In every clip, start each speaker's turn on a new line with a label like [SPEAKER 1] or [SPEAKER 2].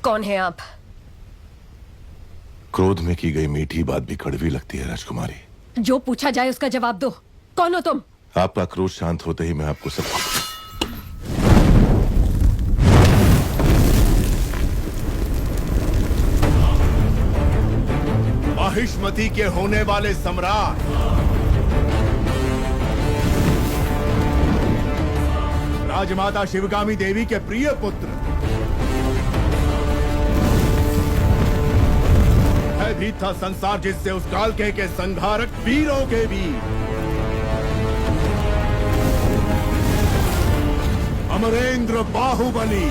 [SPEAKER 1] कौन है आप?
[SPEAKER 2] क्रोध में की गई मीठी बात भी कड़वी लगती है राजकुमारी।
[SPEAKER 1] जो पूछा जाए उसका जवाब दो। कौन हो तुम?
[SPEAKER 2] आपका क्रोध शांत होते ही मैं आपको सब
[SPEAKER 3] महिष्मति के होने वाले सम्राट राजमाता शिवगामी देवी के प्रिय पुत्र भयभीत था संसार जिससे उस कालके के संहारक वीरों के वीर अमरेंद्र बाहुबली।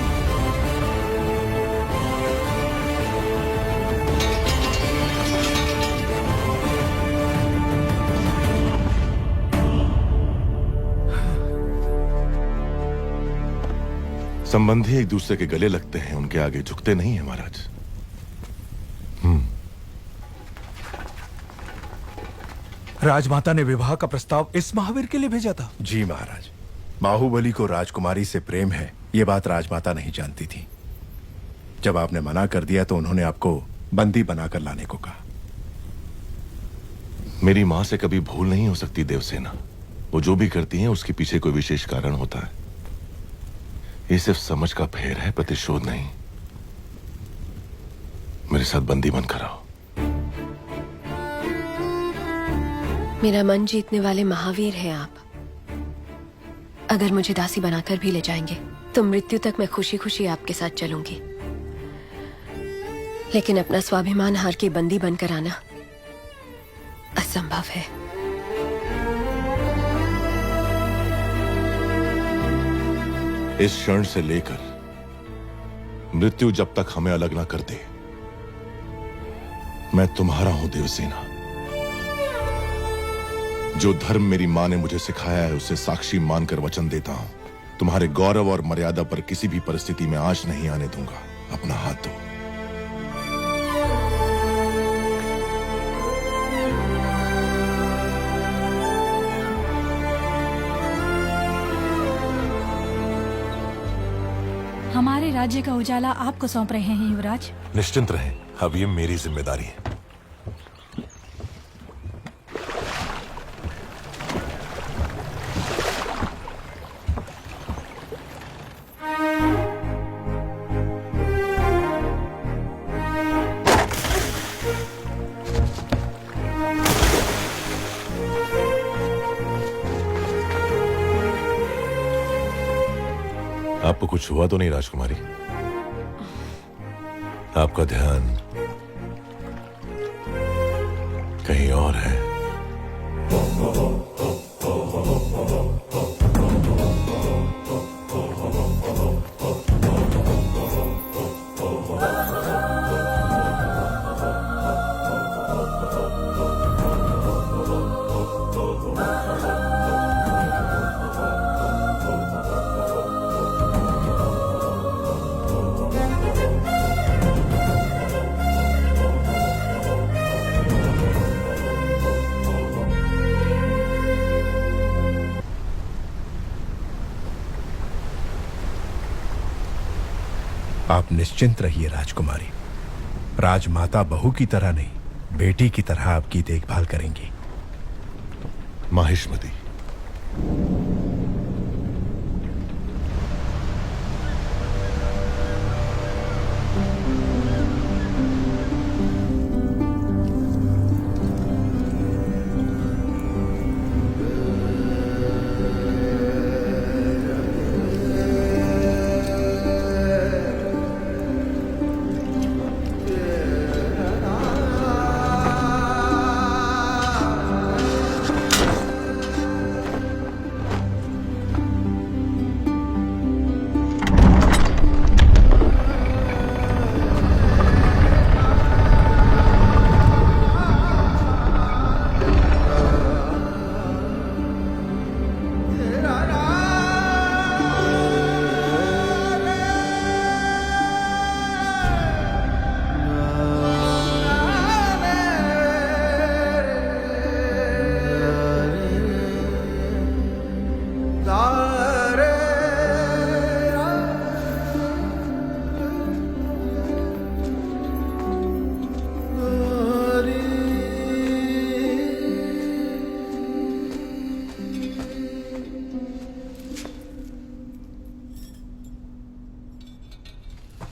[SPEAKER 2] संबंधी एक दूसरे के गले लगते हैं, उनके आगे झुकते नहीं है महाराज।
[SPEAKER 4] राजमाता ने विवाह का प्रस्ताव इस महावीर के लिए भेजा था।
[SPEAKER 5] जी महाराज, बाहुबली को राजकुमारी से प्रेम है, ये बात राजमाता नहीं जानती थी। जब आपने मना कर दिया तो उन्होंने आपको बंदी बनाकर लाने को कहा।
[SPEAKER 2] मेरी मां से कभी भूल नहीं हो सकती देवसेना। वो जो भी करती हैं उसके पीछे कोई विशेष कारण होता है। ये सिर्फ समझ का फेर है, प्रतिशोध नहीं। मेरे साथ बंदी बनकर आओ।
[SPEAKER 1] मेरा मन जीतने वाले महावीर हैं आप। अगर मुझे दासी बनाकर भी ले जाएंगे तो मृत्यु तक मैं खुशी खुशी आपके साथ चलूंगी, लेकिन अपना स्वाभिमान हार के बंदी बनकर आना असंभव है।
[SPEAKER 2] इस क्षण से लेकर मृत्यु जब तक हमें अलग ना कर दे, मैं तुम्हारा हूं देवसेना। जो धर्म मेरी मां ने मुझे सिखाया है उसे साक्षी मानकर वचन देता हूं, तुम्हारे गौरव और मर्यादा पर किसी भी परिस्थिति में आंच नहीं आने दूंगा। अपना हाथ दो।
[SPEAKER 6] हमारे राज्य का उजाला आपको सौंप रहे हैं युवराज।
[SPEAKER 2] निश्चिंत रहें, अब ये मेरी जिम्मेदारी है। आपको कुछ हुआ तो नहीं राजकुमारी? आपका ध्यान कहीं और है।
[SPEAKER 5] आप निश्चिंत रहिए राजकुमारी। राजमाता बहू की तरह नहीं, बेटी की तरह आपकी देखभाल करेंगी।
[SPEAKER 2] महिष्मति,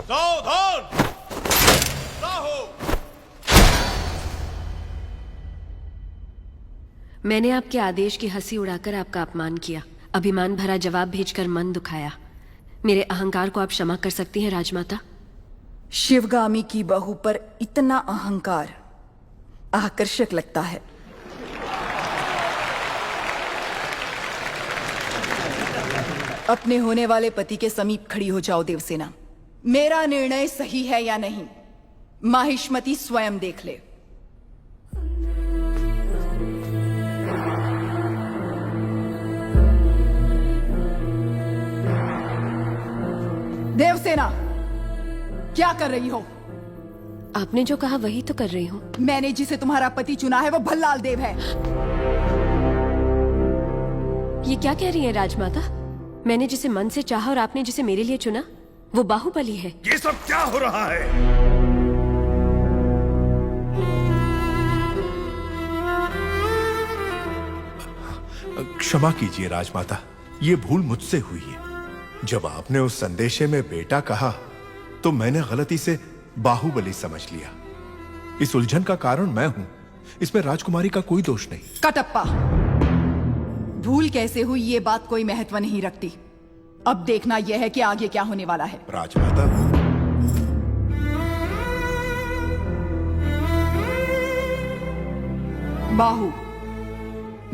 [SPEAKER 3] सावधान! राहो!
[SPEAKER 1] मैंने आपके आदेश की हंसी उड़ाकर आपका अपमान किया, अभिमान भरा जवाब भेजकर मन दुखाया। मेरे अहंकार को आप क्षमा कर सकती हैं राजमाता?
[SPEAKER 7] शिवगामी की बहू पर इतना अहंकार आकर्षक लगता है। अपने होने वाले पति के समीप खड़ी हो जाओ देवसेना। मेरा निर्णय सही है या नहीं, माहिष्मती स्वयं देख ले। देवसेना, क्या कर रही हो?
[SPEAKER 1] आपने जो कहा वही तो कर रही हूँ।
[SPEAKER 7] मैंने जिसे तुम्हारा पति चुना है वो भल्लाल देव है।
[SPEAKER 1] ये क्या कह रही है राजमाता? मैंने जिसे मन से चाहा और आपने जिसे मेरे लिए चुना वो बाहुबली है।
[SPEAKER 3] ये सब क्या हो रहा है?
[SPEAKER 5] क्षमा कीजिए राजमाता, ये भूल मुझसे हुई है। जब आपने उस संदेशे में बेटा कहा तो मैंने गलती से बाहुबली समझ लिया। इस उलझन का कारण मैं हूं, इसमें राजकुमारी का कोई दोष नहीं।
[SPEAKER 7] कटप्पा, भूल कैसे हुई ये बात कोई महत्व नहीं रखती। अब देखना यह है कि आगे क्या होने वाला है।
[SPEAKER 5] राजमाता,
[SPEAKER 7] बाहु,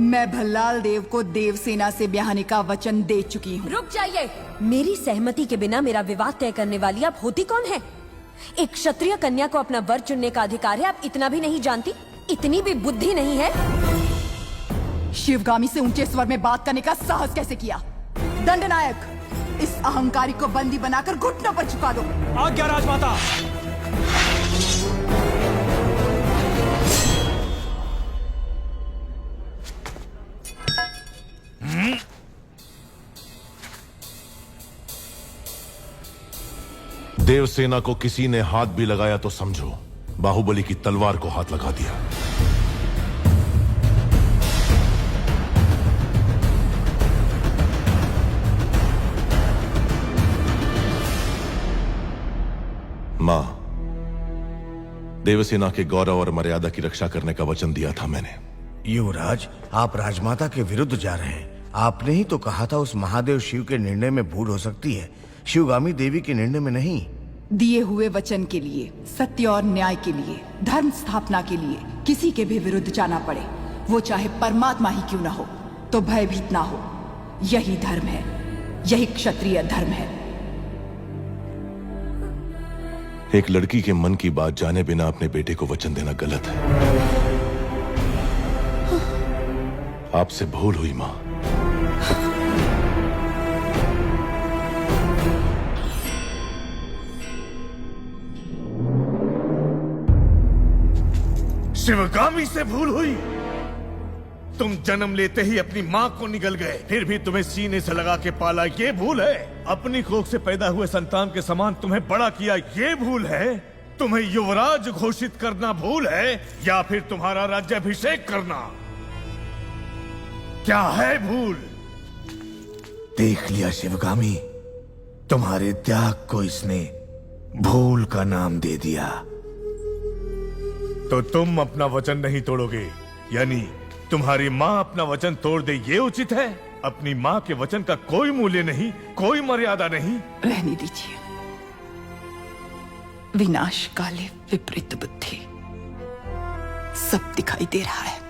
[SPEAKER 7] मैं भल्लाल देव को देवसेना से ब्याहने का वचन दे चुकी हूँ।
[SPEAKER 8] रुक जाइए। मेरी सहमति के बिना मेरा विवाह तय करने वाली आप होती कौन है? एक क्षत्रिय कन्या को अपना वर चुनने का अधिकार है, आप इतना भी नहीं जानती? इतनी भी बुद्धि नहीं है?
[SPEAKER 7] शिवगामी से ऊंचे स्वर में बात करने का साहस कैसे किया? दंडनायक, इस अहंकारी को बंदी बनाकर घुटनों पर झुका दो।
[SPEAKER 4] आज्ञा राजमाता।
[SPEAKER 2] देवसेना को किसी ने हाथ भी लगाया तो समझो बाहुबली की तलवार को हाथ लगा दिया। मां, देवसेना के गौरव और मर्यादा की रक्षा करने का वचन दिया था मैंने।
[SPEAKER 9] युवराज, आप राजमाता के विरुद्ध जा रहे हैं। आपने ही तो कहा था उस महादेव शिव के निर्णय में भूल हो सकती है, शिवगामी देवी के निर्णय में नहीं।
[SPEAKER 7] दिए हुए वचन के लिए, सत्य और न्याय के लिए, धर्म स्थापना के लिए किसी के भी विरुद्ध जाना पड़े, वो चाहे परमात्मा ही क्यों ना हो, तो भयभीत ना हो। यही धर्म है, यही क्षत्रिय धर्म है।
[SPEAKER 2] एक लड़की के मन की बात जाने बिना अपने बेटे को वचन देना गलत है। आपसे भूल हुई मां।
[SPEAKER 3] शिवगामी से भूल हुई? तुम जन्म लेते ही अपनी माँ को निगल गए, फिर भी तुम्हें सीने से लगा के पाला, ये भूल है? अपनी कोख से पैदा हुए संतान के समान तुम्हें बड़ा किया, ये भूल है? तुम्हें युवराज घोषित करना भूल है, या फिर तुम्हारा राज्याभिषेक करना? क्या है भूल?
[SPEAKER 9] देख लिया शिवगामी, तुम्हारे त्याग को इसने भूल का नाम दे दिया।
[SPEAKER 3] तो तुम अपना वचन नहीं तोड़ोगे, यानी तुम्हारी माँ अपना वचन तोड़ दे, ये उचित है? अपनी माँ के वचन का कोई मूल्य नहीं, कोई मर्यादा नहीं?
[SPEAKER 7] रहने दीजिए। विनाश काले विपरीत बुद्धि, सब दिखाई दे रहा है।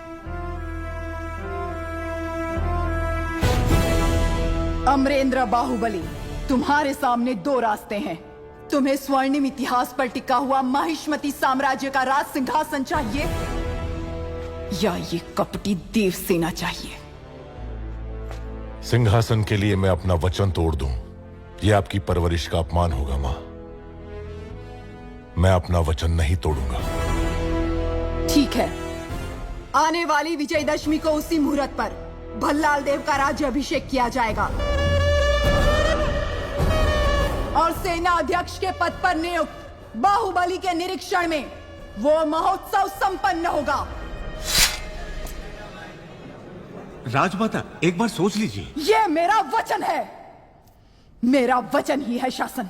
[SPEAKER 7] अमरेंद्र बाहुबली, तुम्हारे सामने दो रास्ते हैं। तुम्हें स्वर्णिम इतिहास पर टिका हुआ माहिष्मती साम्राज्य का राज सिंहासन चाहिए, या ये कपटी देवसेना चाहिए?
[SPEAKER 2] सिंहासन के लिए मैं अपना वचन तोड़ दूं, यह आपकी परवरिश का अपमान होगा मां। मैं अपना वचन नहीं तोड़ूंगा।
[SPEAKER 7] ठीक है, आने वाली विजयदशमी को उसी मुहूर्त पर भल्लाल देव का राज्याभिषेक किया जाएगा और सेना अध्यक्ष के पद पर नियुक्त बाहुबली के निरीक्षण में वो महोत्सव संपन्न होगा।
[SPEAKER 9] राजमाता, एक बार सोच लीजिए।
[SPEAKER 7] ये मेरा वचन है, मेरा वचन ही है शासन।